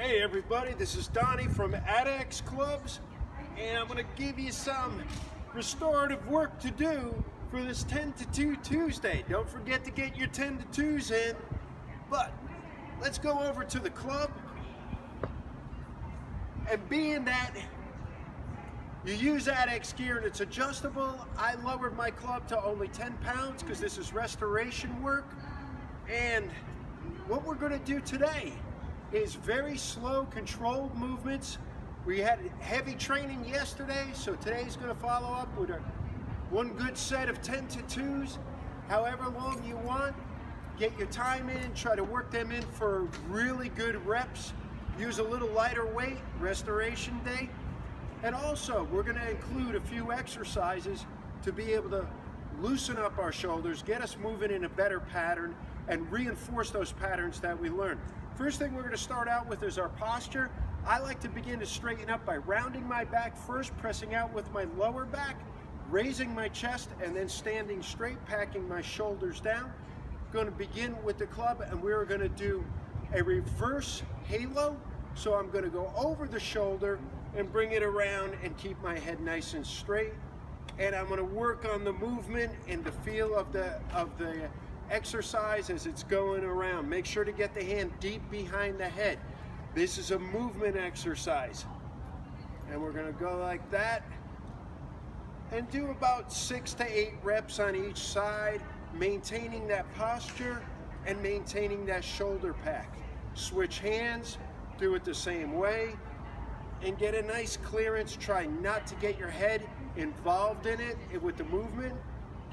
Hey everybody, this is Donnie from Adex Clubs, and I'm going to give you some restorative work to do for this 10 to 2 Tuesday. Don't forget to get your 10 to 2s in, but let's go over to the club. And being that you use Adex gear and it's adjustable, I lowered my club to only 10 pounds because this is restoration work. And what we're going to do today is very slow, controlled movements. We had heavy training yesterday, so today's going to follow up with one good set of 10 to 2s, however long you want. Get your time in, try to work them in for really good reps. Use a little lighter weight, restoration day. And also, we're going to include a few exercises to be able to loosen up our shoulders, get us moving in a better pattern, and reinforce those patterns that we learned. First thing we're going to start out with is our posture. I like to begin to straighten up by rounding my back first, pressing out with my lower back, raising my chest, and then standing straight, packing my shoulders down. Going to begin with the club, and we're going to do a reverse halo. So I'm going to go over the shoulder and bring it around and keep my head nice and straight. And I'm going to work on the movement and the feel of the exercise as it's going around. Make sure to get the hand deep behind the head. This is a movement exercise. And we're going to go like that and do about 6 to 8 reps on each side, maintaining that posture and maintaining that shoulder pack. Switch hands, do it the same way, and get a nice clearance. Try not to get your head involved in it with the movement,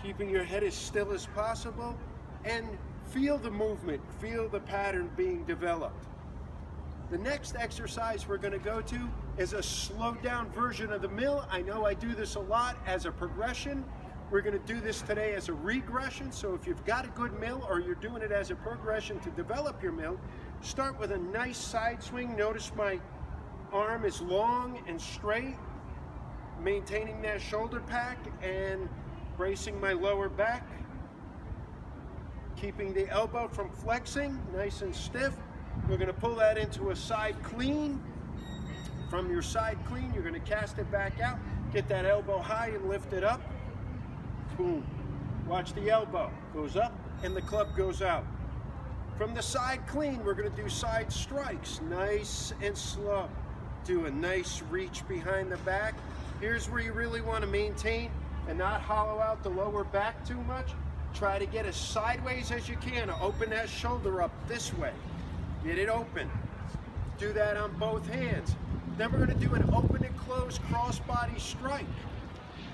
keeping your head as still as possible, and feel the movement, feel the pattern being developed. The next exercise we're going to go to is a slowed down version of the mill. I know I do this a lot as a progression. We're going to do this today as a regression. So if you've got a good mill or you're doing it as a progression to develop your mill, start with a nice side swing. Notice my arm is long and straight, maintaining that shoulder pack and bracing my lower back, keeping the elbow from flexing, nice and stiff. We're going to pull that into a side clean. From your side clean, you're going to cast it back out, get that elbow high and lift it up. Boom. Watch the elbow goes up and the club goes out. From the side clean, we're going to do side strikes, nice and slow. Do a nice reach behind the back. Here's where you really want to maintain and not hollow out the lower back too much. Try to get as sideways as you can. Open that shoulder up this way. Get it open. Do that on both hands. Then we're going to do an open and close crossbody strike.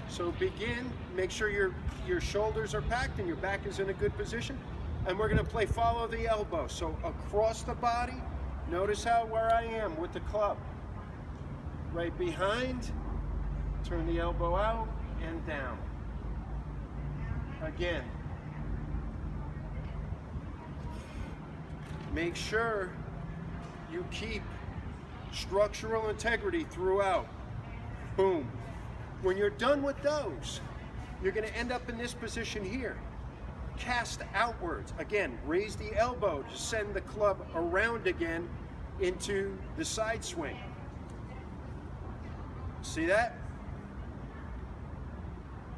So begin, make sure your shoulders are packed and your back is in a good position. And we're going to play follow the elbow. So across the body, notice where I am with the club. Right behind, turn the elbow out and down. Again. Make sure you keep structural integrity throughout. Boom. When you're done with those, you're going to end up in this position here. Cast outwards. Again, raise the elbow to send the club around again into the side swing. See that?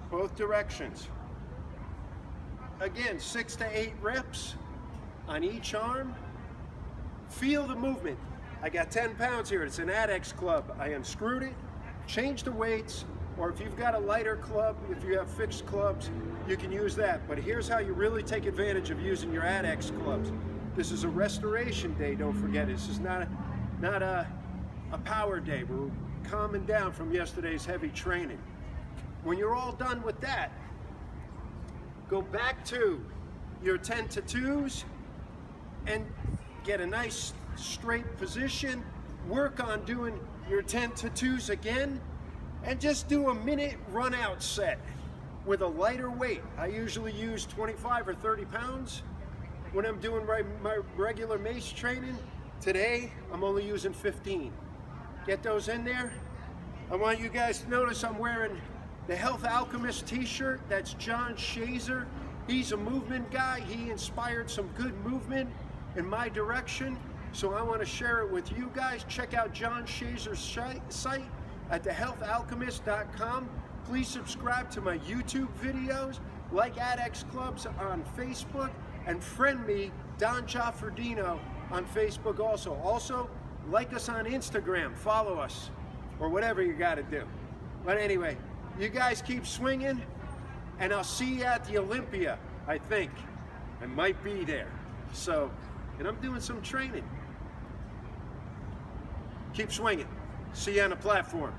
Both directions. Again, 6 to 8 reps on each arm. Feel the movement. I got 10 pounds here. It's an Adex club. I unscrewed it, changed the weights, or if you've got a lighter club, if you have fixed clubs, you can use that. But here's how you really take advantage of using your Adex clubs. This is a restoration day, don't forget. This is not a power day. We're calming down from yesterday's heavy training. When you're all done with that, go back to your 10 to 2s and get a nice straight position. Work on doing your 10 to 2s again and just do a minute run out set with a lighter weight. I usually use 25 or 30 pounds when I'm doing my regular mace training. Today, I'm only using 15. Get those in there. I want you guys to notice I'm wearing the Health Alchemist t-shirt. That's John Shazer. He's a movement guy. He inspired some good movement in my direction. So I want to share it with you guys. Check out John Shazer's site at thehealthalchemist.com. Please subscribe to my YouTube videos, like Adex Clubs on Facebook, and friend me, Don Giafardino, on Facebook also. Also, like us on Instagram, follow us, or whatever you got to do. But anyway, you guys keep swinging, and I'll see you at the Olympia, I think. I might be there. So, and I'm doing some training. Keep swinging. See you on the platform.